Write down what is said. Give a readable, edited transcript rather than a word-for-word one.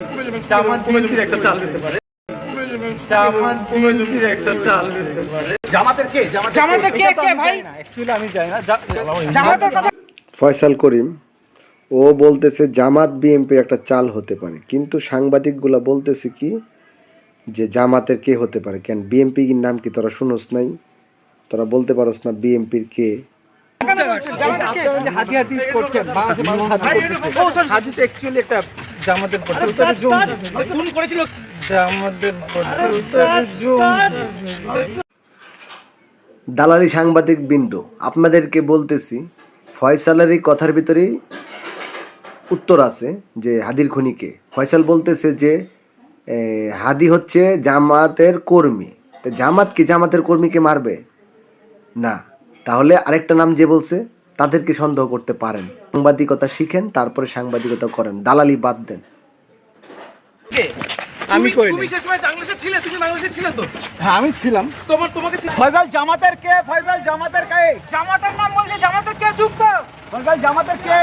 জামাত বিএনপির একটা চাল দিতে পারে। জামাত বিএনপির একটা চাল দিতে পারে। জামাতের কে ভাই? অ্যাকচুয়ালি আমি জানি না। জামাতের কথা ফয়সাল করিম ও বলতেছে জামাত বিএনপি একটা চাল হতে পারে, কিন্তু সাংবাদিকগুলা বলতেছে কি যে জামাতের কে হতে পারে। কেন বিএনপির নাম কি তোরা শুনোস নাই? তোরা বলতে পারোস না বিএনপির কে? আপনারা যে হাদি হাদি করছেন, বাংলাদেশে মানুষ হাদি করতেছে, হাদি তো অ্যাকচুয়ালি একটা জামাতের খুন করেছিল জামাতের দালালি সাংবাদিক বিন্দু, আপনাদেরকে বলতেছি ফয়সালের এই কথার ভিতরেই উত্তর আছে যে হাদির খুনিকে। ফয়সাল বলতেছে যে হাদি হচ্ছে জামাতের কর্মী, তো জামাত কি জামাতের কর্মীকে মারবে না? তাহলে আরেকটা নাম যে বলছে তাদেরকে সন্দেহ করতে পারেন। সাংবাদিকতা শিখেন, তারপরে সাংবাদিকতা করেন, দালালি বাদ দেন। আমি করি তুমি সেই সময় বাংলাদেশে ছিলে, তুমি বাংলাদেশে ছিলে তো? হ্যাঁ আমি ছিলাম। তোমাকে ফয়সাল জামাতের কে? ফয়সাল জামাতের কে? জামাতের নাম বলছে, জামাতের কে যুক্ত? ফয়সাল জামাতের কে?